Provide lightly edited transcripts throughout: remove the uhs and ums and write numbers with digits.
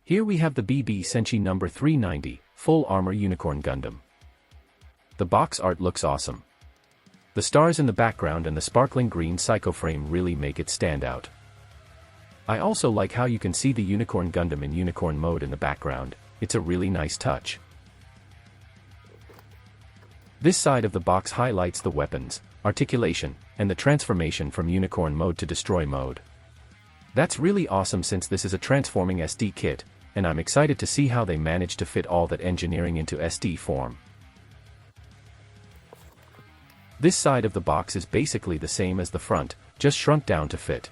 Here we have the BB Senshi number 390, Full Armor Unicorn Gundam. The box art looks awesome. The stars in the background and the sparkling green psycho frame really make it stand out. I also like how you can see the Unicorn Gundam in unicorn mode in the background. It's a really nice touch. This side of the box highlights the weapons, articulation, and the transformation from unicorn mode to destroy mode. That's really awesome since this is a transforming SD kit, and I'm excited to see how they manage to fit all that engineering into SD form. This side of the box is basically the same as the front, just shrunk down to fit.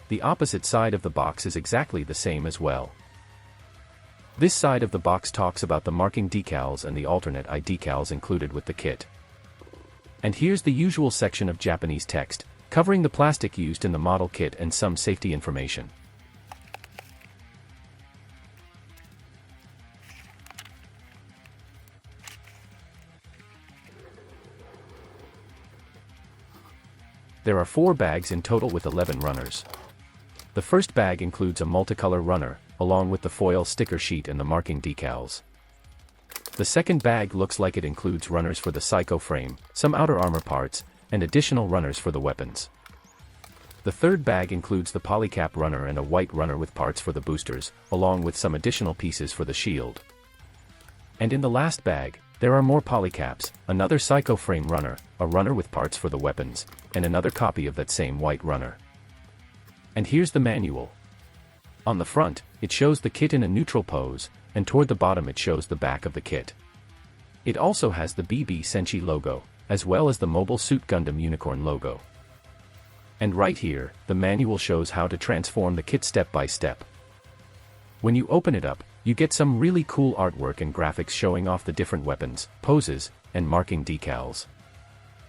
The opposite side of the box is exactly the same as well. This side of the box talks about the marking decals and the alternate eye decals included with the kit. And here's the usual section of Japanese text, covering the plastic used in the model kit and some safety information. There are 4 bags in total with 11 runners. The first bag includes a multicolor runner, along with the foil sticker sheet and the marking decals. The second bag looks like it includes runners for the psycho frame, some outer armor parts, and additional runners for the weapons. The third bag includes the polycap runner and a white runner with parts for the boosters, along with some additional pieces for the shield. And in the last bag, there are more polycaps, another psycho frame runner, a runner with parts for the weapons, and another copy of that same white runner. And here's the manual. On the front, it shows the kit in a neutral pose, and toward the bottom it shows the back of the kit. It also has the BB Senshi logo, as well as the Mobile Suit Gundam Unicorn logo. And right here, the manual shows how to transform the kit step by step. When you open it up, you get some really cool artwork and graphics showing off the different weapons, poses, and marking decals.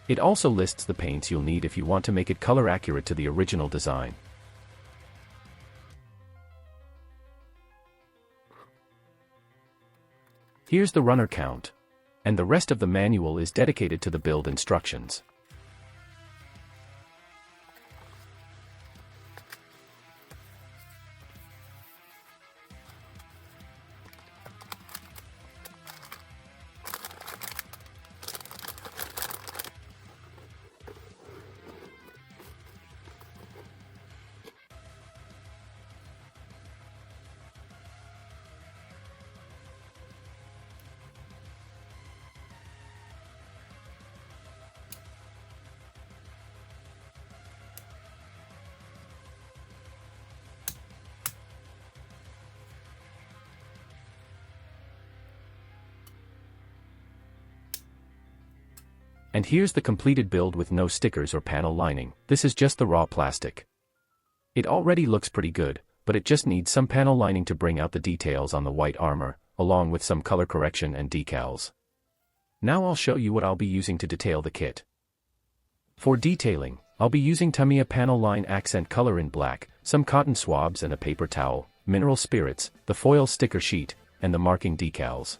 It also lists the paints you'll need if you want to make it color accurate to the original design. Here's the runner count. And the rest of the manual is dedicated to the build instructions. And here's the completed build with no stickers or panel lining. This is just the raw plastic. It already looks pretty good, but it just needs some panel lining to bring out the details on the white armor, along with some color correction and decals. Now I'll show you what I'll be using to detail the kit. For detailing, I'll be using Tamiya panel line accent color in black, some cotton swabs and a paper towel, mineral spirits, the foil sticker sheet, and the marking decals.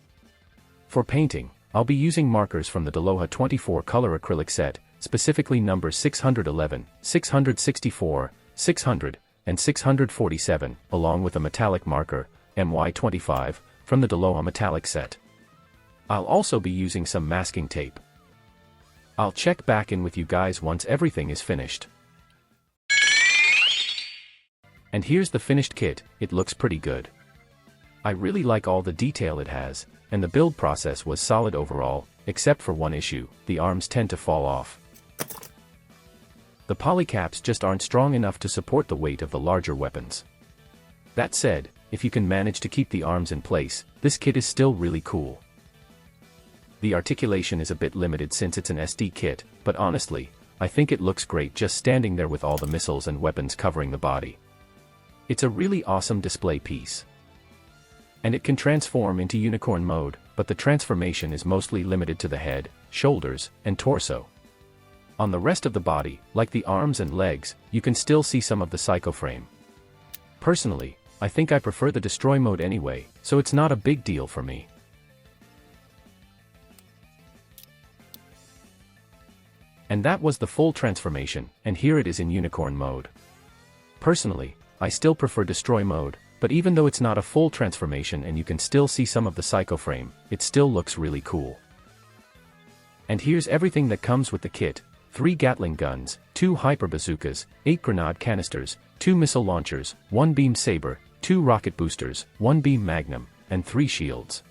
For painting, I'll be using markers from the Daloha 24 color acrylic set, specifically numbers 611, 664, 600, and 647, along with a metallic marker, MY25, from the Daloha metallic set. I'll also be using some masking tape. I'll check back in with you guys once everything is finished. And here's the finished kit. It looks pretty good. I really like all the detail it has, and the build process was solid overall, except for one issue: the arms tend to fall off. The polycaps just aren't strong enough to support the weight of the larger weapons. That said, if you can manage to keep the arms in place, this kit is still really cool. The articulation is a bit limited since it's an SD kit, but honestly, I think it looks great just standing there with all the missiles and weapons covering the body. It's a really awesome display piece. And it can transform into unicorn mode, but the transformation is mostly limited to the head, shoulders, and torso. On the rest of the body, like the arms and legs, you can still see some of the psycho frame. Personally, I think I prefer the destroy mode anyway, so it's not a big deal for me. And that was the full transformation, and here it is in unicorn mode. Personally, I still prefer destroy mode, But even though it's not a full transformation and you can still see some of the psycho frame, it still looks really cool. And here's everything that comes with the kit: 3 Gatling guns, 2 hyper bazookas, 8 grenade canisters, 2 missile launchers, 1 beam saber, 2 rocket boosters, 1 beam magnum, and 3 shields.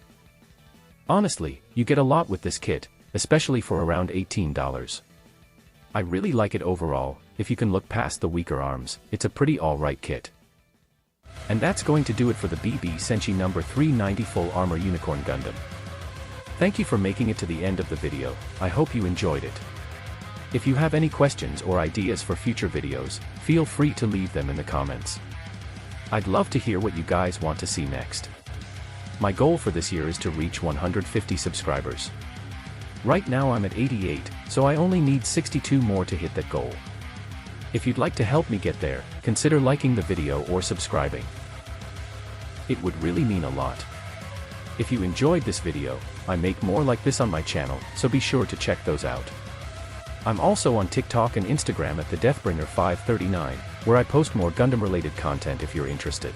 Honestly, you get a lot with this kit, especially for around $18. I really like it overall. If you can look past the weaker arms, it's a pretty alright kit. And that's going to do it for the BB Senshi number 390 Full Armor Unicorn Gundam. Thank you for making it to the end of the video. I hope you enjoyed it. If you have any questions or ideas for future videos, feel free to leave them in the comments. I'd love to hear what you guys want to see next. My goal for this year is to reach 150 subscribers. Right now I'm at 88, so I only need 62 more to hit that goal. If you'd like to help me get there, consider liking the video or subscribing. It would really mean a lot. If you enjoyed this video, I make more like this on my channel, so be sure to check those out. I'm also on TikTok and Instagram at the Deathbringer539, where I post more Gundam related content if you're interested.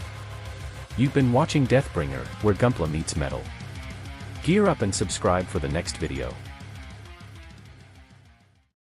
You've been watching Deathbringer, where Gunpla meets metal. Gear up and subscribe for the next video.